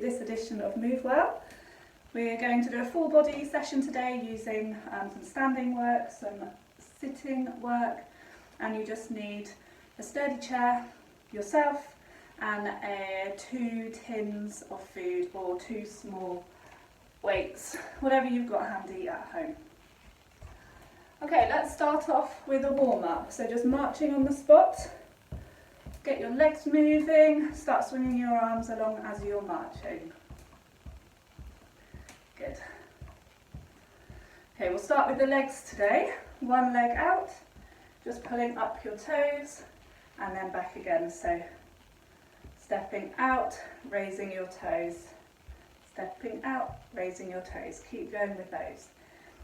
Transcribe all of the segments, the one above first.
this edition of Move Well. We're going to do a full body session today using some standing work, some sitting work, and you just need a sturdy chair, yourself, and 2 tins of food or 2 small weights, whatever you've got handy at home. Okay, let's start off with a warm-up. So just marching on the spot, get your legs moving, start swinging your arms along as you're marching. Good. Okay, we'll start with the legs today. One leg out, just pulling up your toes and then back again. So stepping out, raising your toes, stepping out, raising your toes. Keep going with those.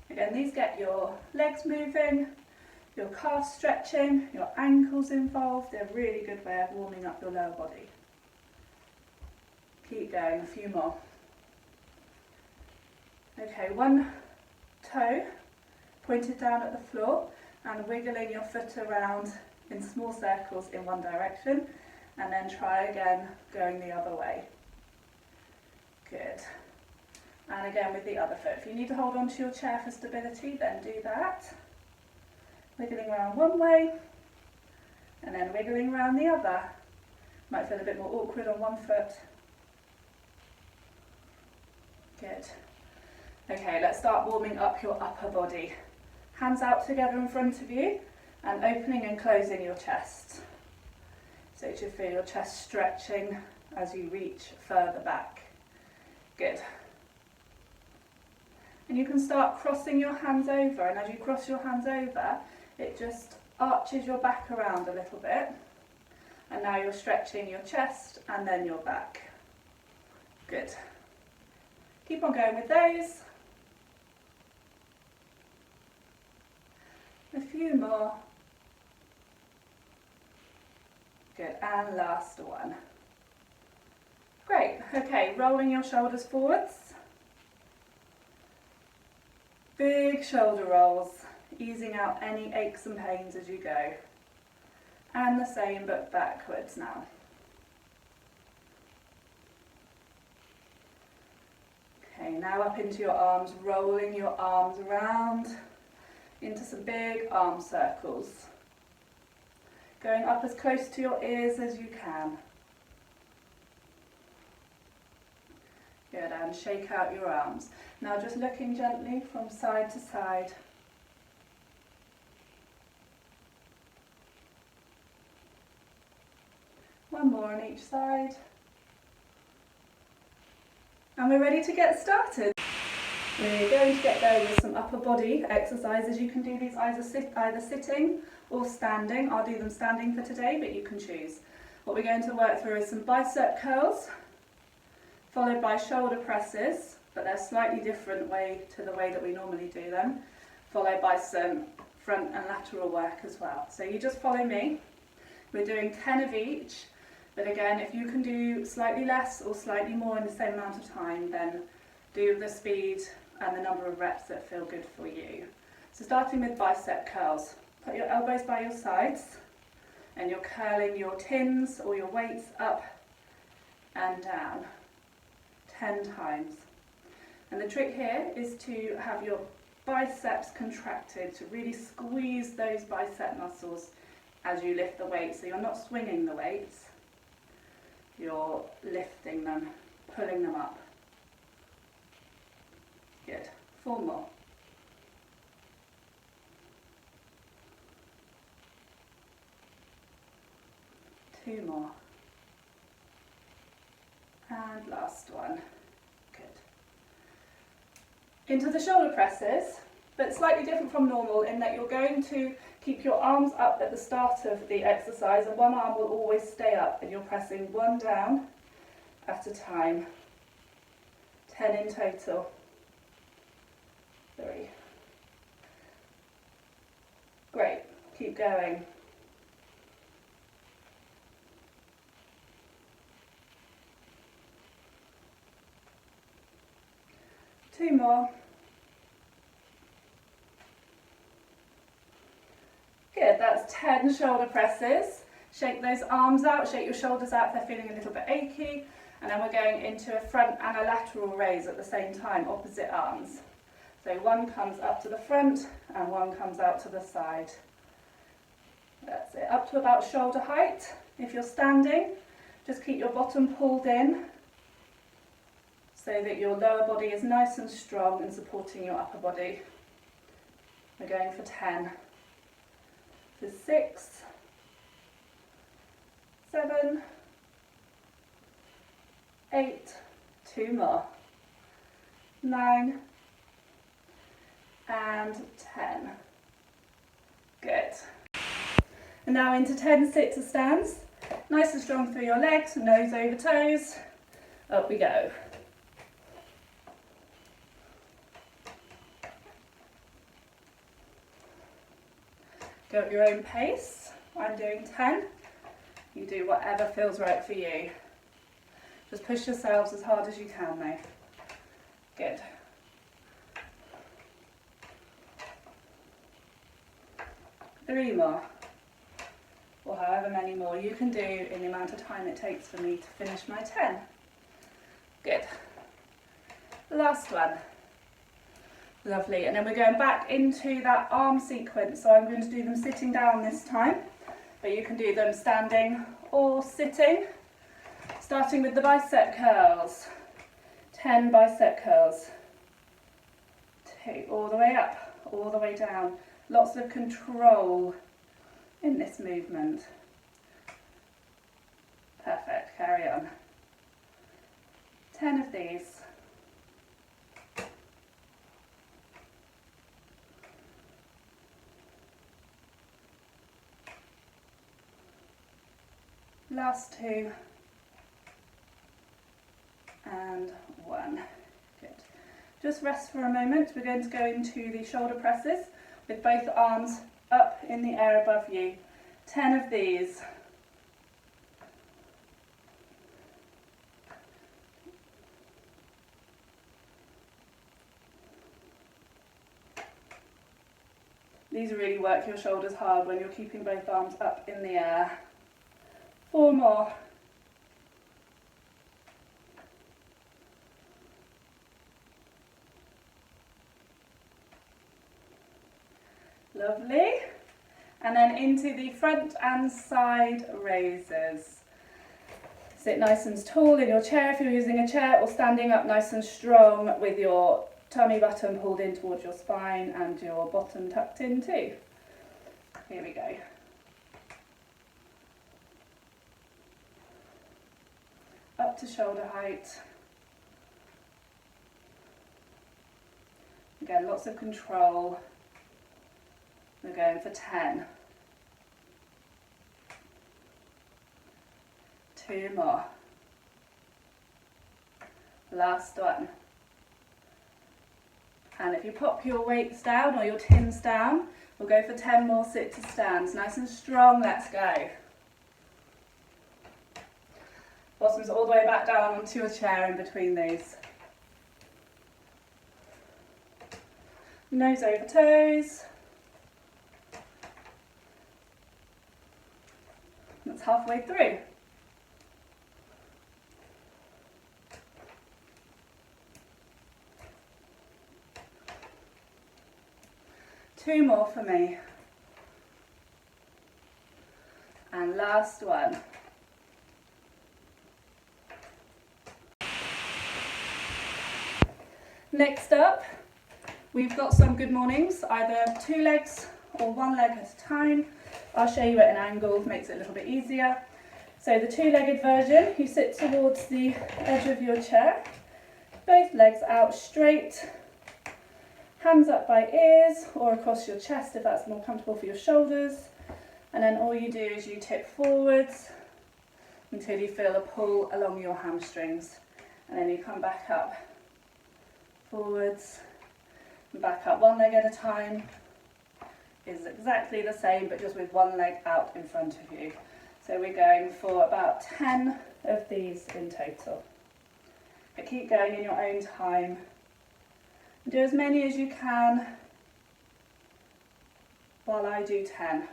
Again, these get your legs moving, your calves stretching, your ankles involved. They're a really good way of warming up your lower body. Keep going, a few more. Okay, one toe pointed down at the floor and wiggling your foot around in small circles in one direction, and then try again going the other way. Good. And again with the other foot. If you need to hold on to your chair for stability, then do that. Wiggling around one way and then wiggling around the other. Might feel a bit more awkward on one foot. Good. Okay, let's start warming up your upper body. Hands out together in front of you and opening and closing your chest. So you should feel your chest stretching as you reach further back. Good. And you can start crossing your hands over, and as you cross your hands over, it just arches your back around a little bit. And now you're stretching your chest and then your back. Good. Keep on going with those. A few more. Good, and last one. Great, okay, rolling your shoulders forwards. Big shoulder rolls, easing out any aches and pains as you go. And the same but backwards now. Okay, now up into your arms, rolling your arms around into some big arm circles. Going up as close to your ears as you can. Good, and shake out your arms. Now just looking gently from side to side. One more on each side. And we're ready to get started. We're going to get going with some upper body exercises. You can do these either sitting or standing. I'll do them standing for today, but you can choose. What we're going to work through is some bicep curls, followed by shoulder presses, but they're slightly different to the way that we normally do them, followed by some front and lateral work as well. So you just follow me. We're doing 10 of each, but again, if you can do slightly less or slightly more in the same amount of time, then do the speed and the number of reps that feel good for you. So starting with bicep curls, put your elbows by your sides and you're curling your tins or your weights up and down 10 times. And the trick here is to have your biceps contracted, to really squeeze those bicep muscles as you lift the weight. So you're not swinging the weights, you're lifting them, pulling them up. Good. 4 more. Two more. And last one. Good. Into the shoulder presses, but slightly different from normal in that you're going to keep your arms up at the start of the exercise, and one arm will always stay up, and you're pressing one down at a time. 10 in total. 3. Great, keep going. Two more. Good, that's 10 shoulder presses. Shake those arms out, shake your shoulders out if they're feeling a little bit achy, And then we're going into a front and a lateral raise at the same time, opposite arms. So one comes up to the front and one comes out to the side. That's it, up to about shoulder height. If you're standing, just keep your bottom pulled in so that your lower body is nice and strong and supporting your upper body. We're going for 10. So 6, 7, 8, 2 more, 9, and 10. Good. And now into 10 sit-to stands. Nice and strong through your legs, nose over toes. Up we go. Go at your own pace. I'm doing 10. You do whatever feels right for you. Just push yourselves as hard as you can though. Good. Three more, or however many more you can do in the amount of time it takes for me to finish my 10. Good. Last one. Lovely, and then we're going back into that arm sequence, so I'm going to do them sitting down this time, but you can do them standing or sitting. Starting with the bicep curls. 10 bicep curls. 2, all the way up, all the way down. Lots of control in this movement. Perfect, carry on. 10 of these. Last 2. And 1. Good. Just rest for a moment. We're going to go into the shoulder presses with both arms up in the air above you. 10 of these. These really work your shoulders hard when you're keeping both arms up in the air. 4 more. Lovely. And then into the front and side raises. Sit nice and tall in your chair if you're using a chair, or standing up nice and strong with your tummy button pulled in towards your spine and your bottom tucked in too. Here we go. Up to shoulder height. Again, lots of control. We're going for 10. 2 more. Last one. And if you pop your weights down or your tins down, we'll go for 10 more sit-to stands. Nice and strong, let's go. Bottoms all the way back down onto your chair in between these. Nose over toes. That's halfway through. Two more for me. And last one. Next up, we've got some good mornings, either 2 legs or 1 leg at a time. I'll show you at an angle, makes it a little bit easier. So the 2-legged version, you sit towards the edge of your chair, both legs out straight, hands up by ears or across your chest if that's more comfortable for your shoulders. And then all you do is you tip forwards until you feel a pull along your hamstrings. And then you come back up, forwards, and back up. 1 leg at a time is exactly the same, but just with 1 leg out in front of you. So we're going for about 10 of these in total. But keep going in your own time. Do as many as you can while I do 10.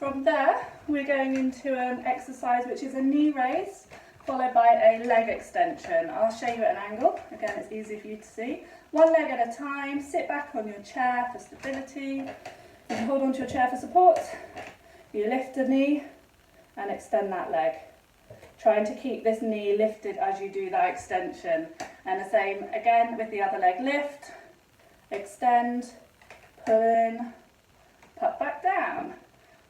From there, we're going into an exercise which is a knee raise, followed by a leg extension. I'll show you at an angle. Again, it's easy for you to see. One leg at a time, sit back on your chair for stability. You can hold onto your chair for support. You lift the knee and extend that leg. Trying to keep this knee lifted as you do that extension. And the same again with the other leg. Lift, extend, pull in, put back down.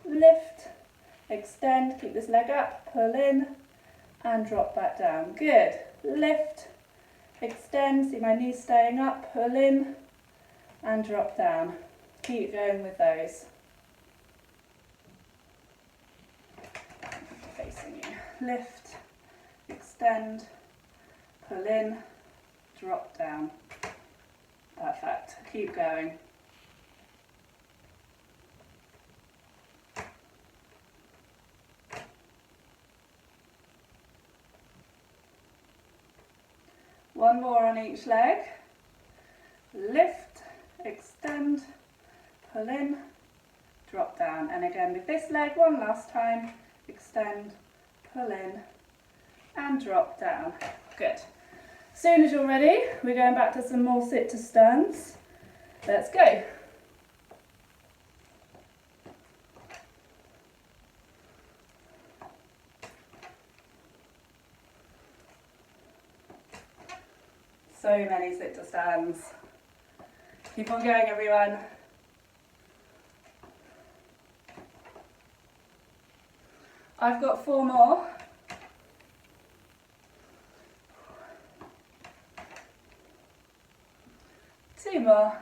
Lift, extend, keep this leg up, pull in and drop back down. Good. Lift, extend, see my knees staying up, pull in and drop down. Keep going with those. Facing you. Lift, extend, pull in, drop down. Perfect. Keep going. One more on each leg. Lift, extend, pull in, drop down. And again with this leg, one last time. Extend, pull in, and drop down. Good. As soon as you're ready, we're going back to some more sit to stands. Let's go. So many sit to stands. Keep on going, everyone. I've got 4 more. Two more.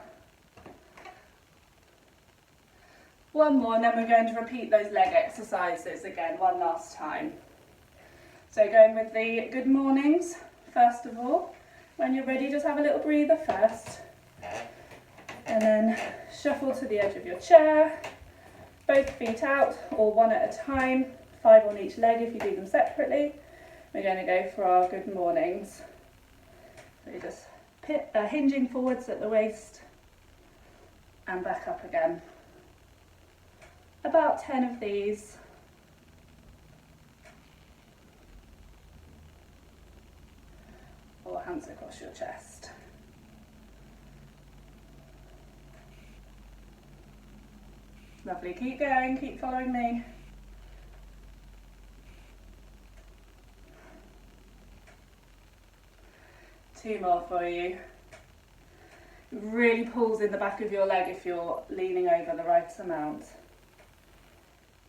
One more, and then we're going to repeat those leg exercises again one last time. So going with the good mornings, first of all. When you're ready, just have a little breather first. And then shuffle to the edge of your chair. Both feet out, or one at a time. 5 on each leg if you do them separately. We're going to go for our good mornings. So you're just hinging forwards at the waist and back up again. About 10 of these. Or hands across your chest. Lovely, keep going, keep following me. Two more for you. It really pulls in the back of your leg if you're leaning over the right amount.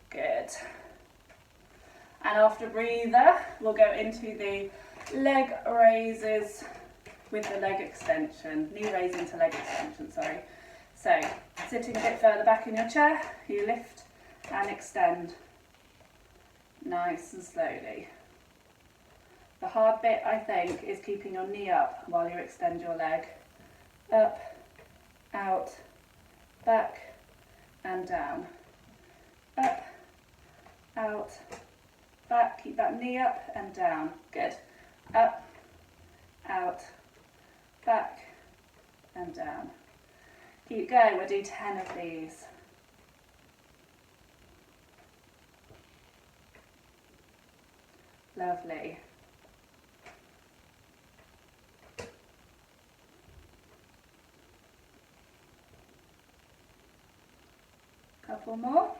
Good. And after breather, we'll go into the leg raises with the leg extension. Knee raise into leg extension, sorry. So, sitting a bit further back in your chair, you lift and extend. Nice and slowly. The hard bit, I think, is keeping your knee up while you extend your leg. Up, out, back and down. Up, out, back. Keep that knee up and down. Good. Up, out, back and down. Keep going. We'll do 10 of these. Lovely. Couple more.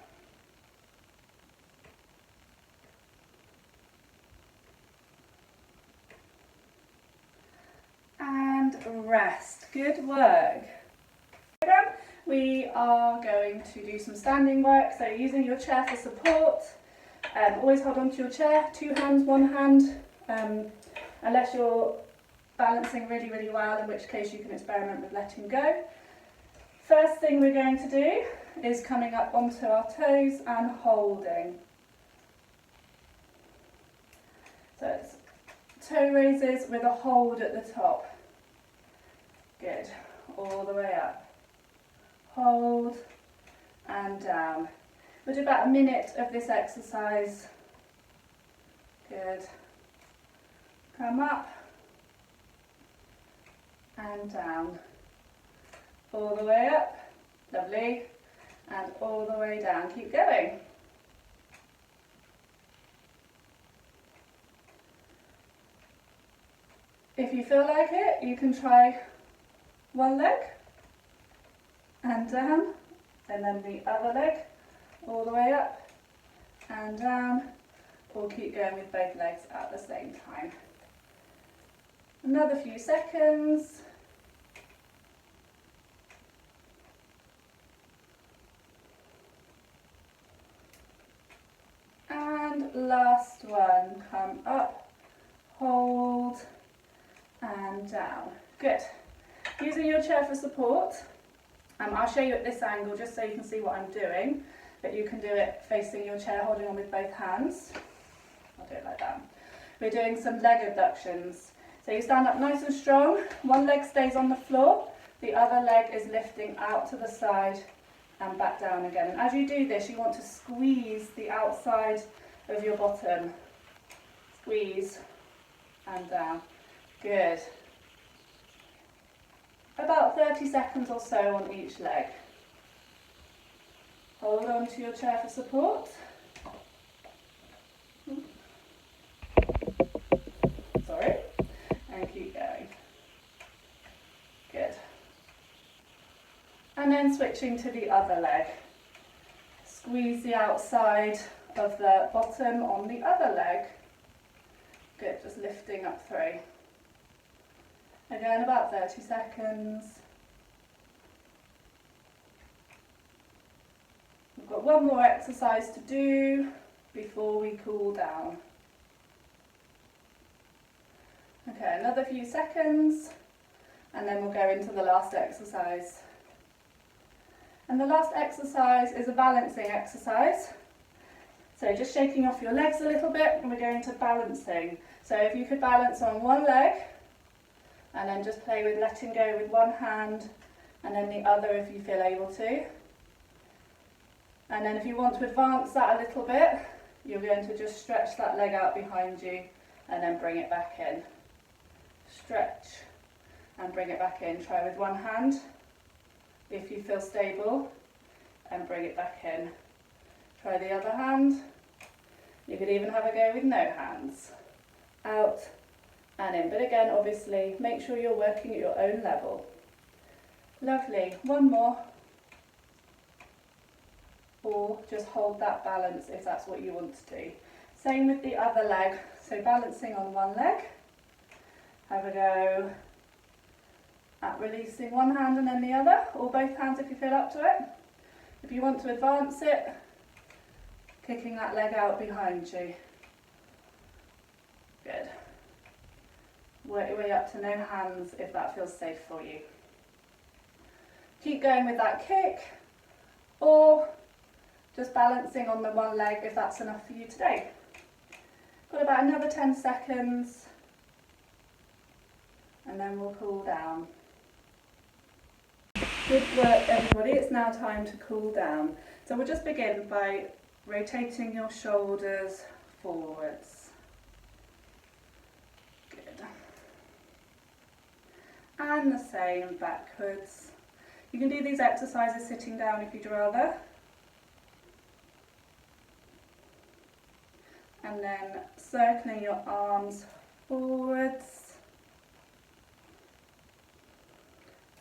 And rest. Good work. We are going to do some standing work, so using your chair for support. Always hold on to your chair, 2 hands, 1 hand, unless you're balancing really, really well, in which case you can experiment with letting go. First thing we're going to do is coming up onto our toes and holding. So it's toe raises with a hold at the top. Good. All the way up. Hold and down. We'll do about a minute of this exercise. Good. Come up and down. All the way up. Lovely. And all the way down. Keep going. If you feel like it, you can try one leg and down, and then the other leg all the way up and down, or keep going with both legs at the same time. Another few seconds. And last one, come up, hold, and down. Good. Using your chair for support, I'll show you at this angle just so you can see what I'm doing, but you can do it facing your chair, holding on with both hands. I'll do it like that. We're doing some leg abductions. So you stand up nice and strong, one leg stays on the floor, the other leg is lifting out to the side and back down again. And as you do this, you want to squeeze the outside of your bottom. Squeeze and down. Good. About 30 seconds or so on each leg. Hold on to your chair for support. Sorry. And keep going. Good. And then switching to the other leg. Squeeze the outside of the bottom on the other leg. Good, just lifting up through. Again, about 30 seconds. We've got one more exercise to do before we cool down. Okay, another few seconds, and then we'll go into the last exercise. And the last exercise is a balancing exercise. So just shaking off your legs a little bit, and we're going to balancing. So if you could balance on one leg, and then just play with letting go with one hand, and then the other if you feel able to. And then if you want to advance that a little bit, you're going to just stretch that leg out behind you, and then bring it back in. Stretch, and bring it back in. Try with one hand, if you feel stable, and bring it back in. Try the other hand. You could even have a go with no hands. Out and in. But again, obviously, make sure you're working at your own level. Lovely. One more. Or just hold that balance if that's what you want to do. Same with the other leg. So balancing on one leg. Have a go at releasing one hand and then the other, or both hands if you feel up to it. If you want to advance it, kicking that leg out behind you. Good. Work your way up to no hands if that feels safe for you. Keep going with that kick, or just balancing on the one leg if that's enough for you today. Got about another 10 seconds, and then we'll cool down. Good work, everybody. It's now time to cool down. So we'll just begin by rotating your shoulders forwards. Good. And the same backwards. You can do these exercises sitting down if you'd rather. And then circling your arms forwards.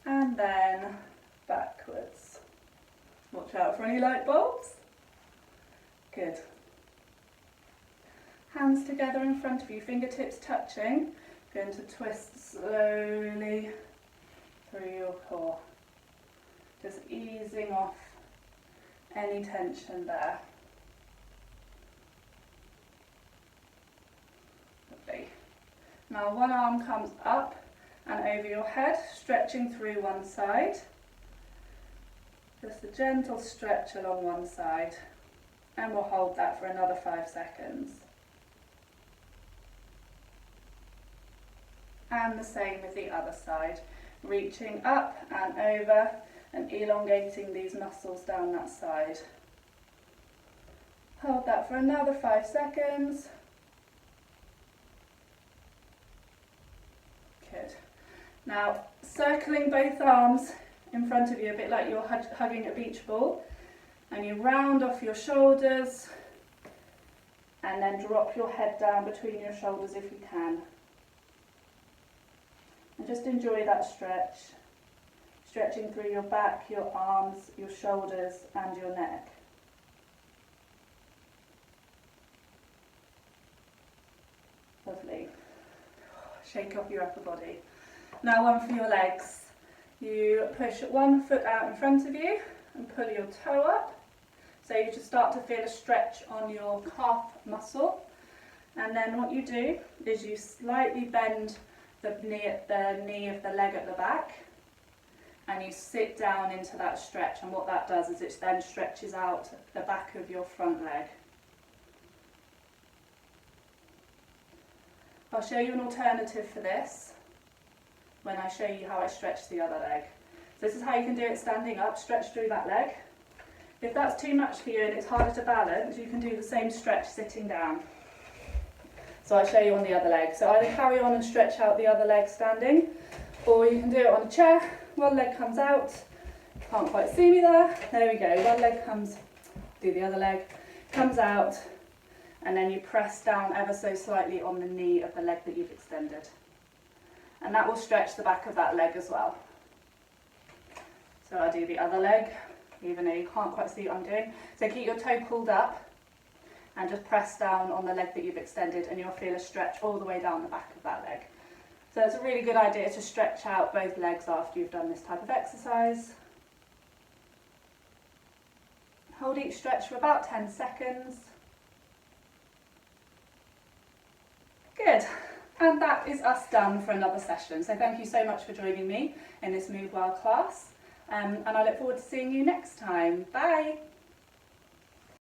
And then backwards. Watch out for any light bulbs. Good. Hands together in front of you, fingertips touching. Going to twist slowly through your core. Just easing off any tension there. Lovely. Now one arm comes up and over your head, stretching through one side. Just a gentle stretch along one side, and we'll hold that for another 5 seconds. And the same with the other side, reaching up and over and elongating these muscles down that side. Hold that for another 5 seconds. Good. Now, circling both arms in front of you, a bit like you're hugging a beach ball, and you round off your shoulders and then drop your head down between your shoulders if you can. And just enjoy that stretch, stretching through your back, your arms, your shoulders and your neck. Lovely. Shake up your upper body. Now one for your legs. You push one foot out in front of you and pull your toe up. So you just start to feel a stretch on your calf muscle. And then what you do is you slightly bend the knee of the leg at the back, and you sit down into that stretch, and what that does is it then stretches out the back of your front leg. I'll show you an alternative for this when I show you how I stretch the other leg. So this is how you can do it standing up, stretch through that leg. If that's too much for you and it's harder to balance, you can do the same stretch sitting down. So I'll show you on the other leg. So either carry on and stretch out the other leg standing, or you can do it on a chair. One leg comes out, can't quite see me there. There we go, one leg comes, do the other leg, comes out, and then you press down ever so slightly on the knee of the leg that you've extended. And that will stretch the back of that leg as well. So I'll do the other leg, even though you can't quite see what I'm doing. So keep your toe pulled up and just press down on the leg that you've extended, and you'll feel a stretch all the way down the back of that leg. So it's a really good idea to stretch out both legs after you've done this type of exercise. Hold each stretch for about 10 seconds. Good. And that is us done for another session. So thank you so much for joining me in this Move Well class. And I look forward to seeing you next time. Bye.